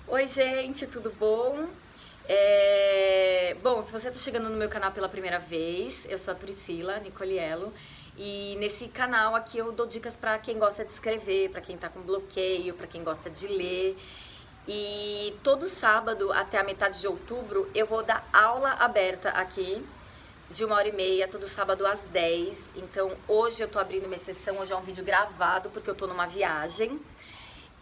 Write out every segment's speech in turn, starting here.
Oi, gente, tudo bom? Bom, se você está chegando no meu canal pela primeira vez, eu sou a Priscila Nicoliello e nesse canal aqui eu dou dicas para quem gosta de escrever, para quem está com bloqueio, para quem gosta de ler. E todo sábado até a metade de outubro eu vou dar aula aberta aqui de 1h30, todo sábado às 10. Então hoje eu tô abrindo uma exceção, hoje é um vídeo gravado porque eu tô numa viagem.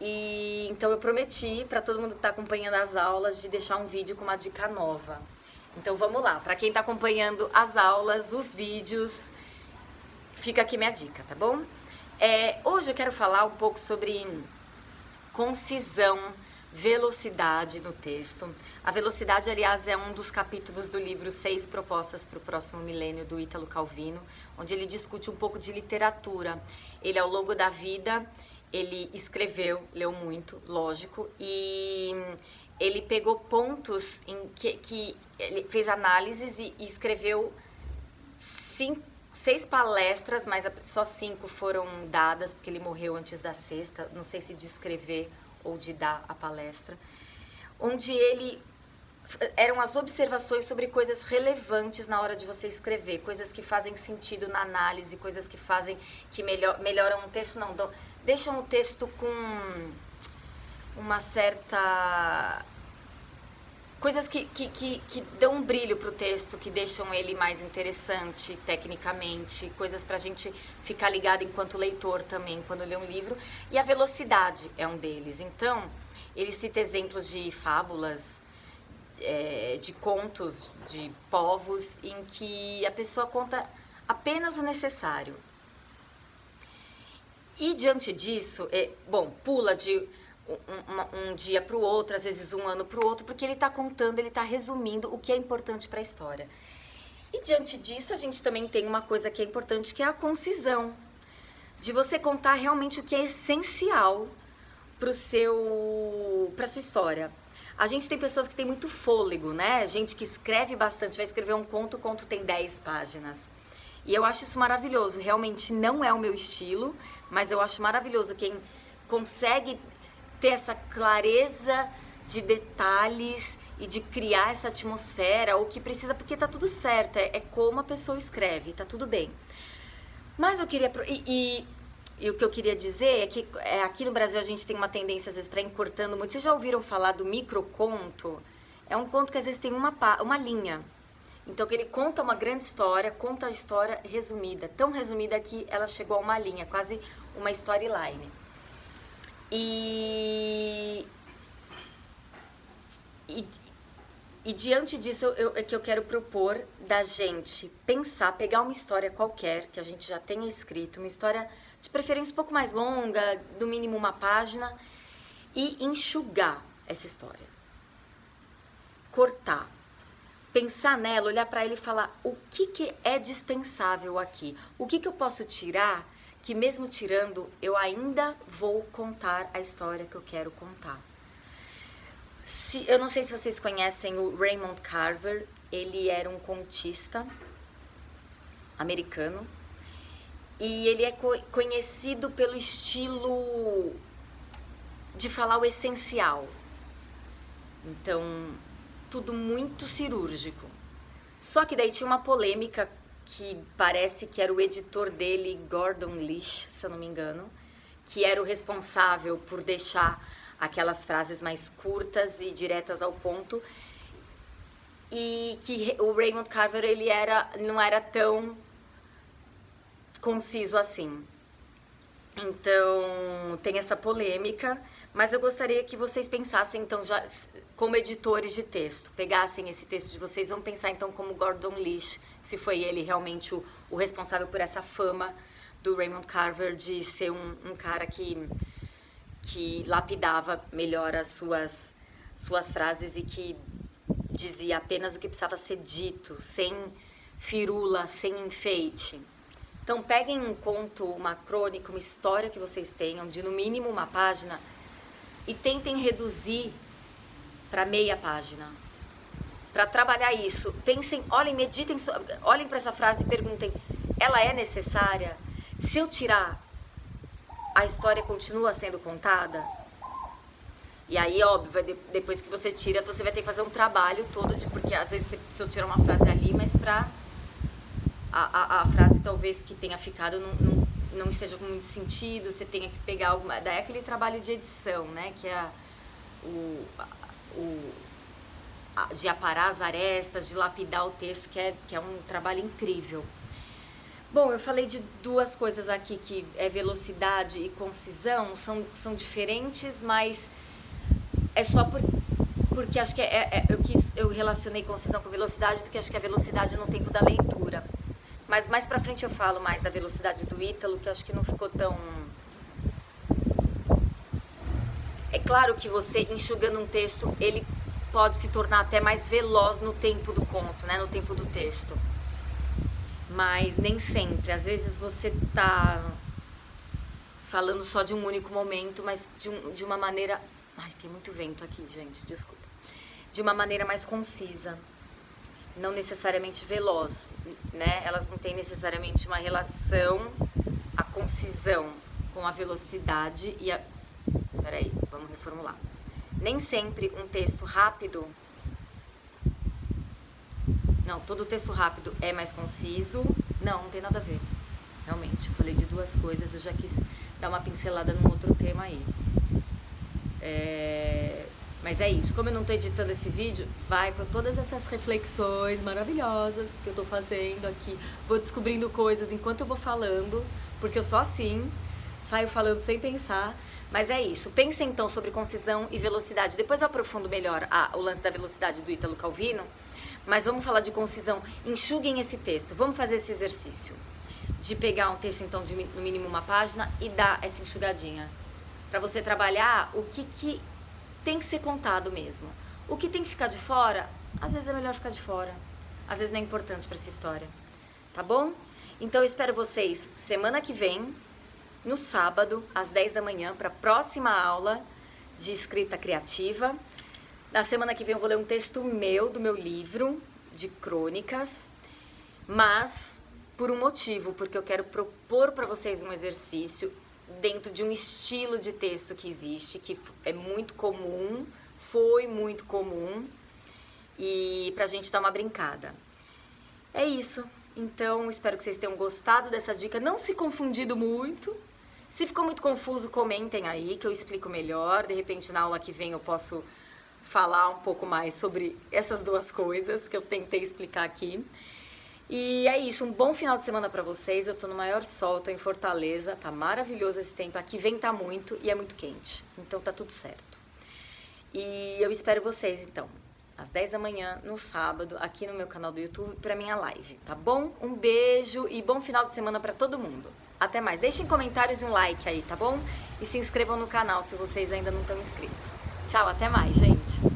E então eu prometi para todo mundo que tá acompanhando as aulas de deixar um vídeo com uma dica nova. Então vamos lá, para quem tá acompanhando as aulas, os vídeos, fica aqui minha dica, tá bom? Hoje eu quero falar um pouco sobre concisão, velocidade no texto. A velocidade, aliás, é um dos capítulos do livro Seis Propostas para o Próximo Milênio, do Ítalo Calvino, onde ele discute um pouco de literatura. Ele, ao longo da vida, ele escreveu, leu muito, lógico, e ele pegou pontos em que ele fez análises e escreveu 6 palestras, mas só 5 foram dadas, porque ele morreu antes da sexta, não sei se de escrever ou de dar a palestra, onde eram as observações sobre coisas relevantes na hora de você escrever, coisas que fazem sentido na análise, coisas que fazem, que melhoram um texto, não, deixam o texto com uma certa... coisas que dão um brilho pro texto, que deixam ele mais interessante tecnicamente, coisas pra gente ficar ligado enquanto leitor também, quando lê um livro. E a velocidade é um deles. Então, ele cita exemplos de fábulas, de contos, de povos, em que a pessoa conta apenas o necessário. E diante disso, pula de um dia para o outro, às vezes um ano para o outro, porque ele está contando, ele está resumindo o que é importante para a história. E diante disso, a gente também tem uma coisa que é importante, que é a concisão, de você contar realmente o que é essencial para sua história. A gente tem pessoas que têm muito fôlego, né? Gente que escreve bastante, vai escrever um conto, o conto tem 10 páginas. E eu acho isso maravilhoso, realmente não é o meu estilo, mas eu acho maravilhoso quem consegue ter essa clareza de detalhes e de criar essa atmosfera, o que precisa, porque tá tudo certo, é como a pessoa escreve, tá tudo bem. Mas eu queria... E o que eu queria dizer é que aqui no Brasil a gente tem uma tendência, às vezes, para encurtando muito. Vocês já ouviram falar do microconto? É um conto que às vezes tem uma linha. Então, que ele conta uma grande história, conta a história resumida. Tão resumida que ela chegou a uma linha, quase uma storyline. E diante disso, é que eu quero propor da gente pensar, pegar uma história qualquer, que a gente já tenha escrito, uma história de preferência um pouco mais longa, no mínimo uma página, e enxugar essa história. Cortar. Pensar nela, olhar para ela e falar o que é dispensável aqui, o que eu posso tirar, que mesmo tirando, eu ainda vou contar a história que eu quero contar. Eu não sei se vocês conhecem o Raymond Carver, ele era um contista americano, e ele é conhecido pelo estilo de falar o essencial. Então, tudo muito cirúrgico. Só que daí tinha uma polêmica que parece que era o editor dele, Gordon Lish, se eu não me engano, que era o responsável por deixar aquelas frases mais curtas e diretas ao ponto, e que o Raymond Carver não era tão conciso assim. Então, tem essa polêmica, mas eu gostaria que vocês pensassem, então, já como editores de texto, pegassem esse texto de vocês, vão pensar, então, como Gordon Lish, se foi ele realmente o responsável por essa fama do Raymond Carver de ser um cara que lapidava melhor as suas frases e que dizia apenas o que precisava ser dito, sem firula, sem enfeite. Então, peguem um conto, uma crônica, uma história que vocês tenham, de no mínimo uma página, e tentem reduzir para meia página. Para trabalhar isso, pensem, olhem, meditem, olhem para essa frase e perguntem, ela é necessária? Se eu tirar, a história continua sendo contada? E aí, óbvio, depois que você tira, você vai ter que fazer um trabalho todo, porque às vezes se eu tirar uma frase ali, mas pra a frase talvez que tenha ficado não esteja com muito sentido, você tenha que pegar alguma... Daí é aquele trabalho de edição, né? Que é de aparar as arestas, de lapidar o texto, que é um trabalho incrível. Bom, eu falei de duas coisas aqui, que é velocidade e concisão, são diferentes, mas é só porque acho que eu relacionei concisão com velocidade, porque acho que a velocidade é no tempo da leitura. Mas mais pra frente eu falo mais da velocidade do Ítalo, que acho que não ficou tão... É claro que você, enxugando um texto, ele pode se tornar até mais veloz no tempo do conto, né? No tempo do texto. Mas nem sempre. Às vezes você tá falando só de um único momento, mas de uma maneira... Ai, tem muito vento aqui, gente, desculpa. De uma maneira mais concisa. Não necessariamente veloz, né? Elas não têm necessariamente uma relação, a concisão com a velocidade e a... Peraí, vamos reformular. Nem sempre um texto rápido... Não, todo texto rápido é mais conciso. Não tem nada a ver. Realmente, eu falei de duas coisas, eu já quis dar uma pincelada num outro tema aí. Mas é isso, como eu não tô editando esse vídeo, vai com todas essas reflexões maravilhosas que eu tô fazendo aqui. Vou descobrindo coisas enquanto eu vou falando, porque eu sou assim, saio falando sem pensar. Mas é isso, pensem então sobre concisão e velocidade. Depois eu aprofundo melhor o lance da velocidade do Ítalo Calvino, mas vamos falar de concisão. Enxuguem esse texto, vamos fazer esse exercício de pegar um texto então de no mínimo uma página e dar essa enxugadinha. Pra você trabalhar o que tem que ser contado mesmo. O que tem que ficar de fora, às vezes é melhor ficar de fora. Às vezes não é importante pra essa história. Tá bom? Então eu espero vocês semana que vem, no sábado, às 10 da manhã, para a próxima aula de escrita criativa. Na semana que vem eu vou ler um texto meu, do meu livro de crônicas, mas por um motivo, porque eu quero propor para vocês um exercício dentro de um estilo de texto que existe, que é muito comum, foi muito comum, e pra gente dar uma brincada. É isso. Então, espero que vocês tenham gostado dessa dica, não se confundido muito. Se ficou muito confuso, comentem aí, que eu explico melhor. De repente, na aula que vem, eu posso falar um pouco mais sobre essas duas coisas que eu tentei explicar aqui. E é isso, um bom final de semana pra vocês. Eu tô no maior sol, tô em Fortaleza, tá maravilhoso esse tempo. Aqui venta muito e é muito quente, então tá tudo certo. E eu espero vocês, então, às 10 da manhã, no sábado, aqui no meu canal do YouTube, pra minha live, tá bom? Um beijo e bom final de semana pra todo mundo. Até mais. Deixem comentários e um like aí, tá bom? E se inscrevam no canal se vocês ainda não estão inscritos. Tchau, até mais, gente.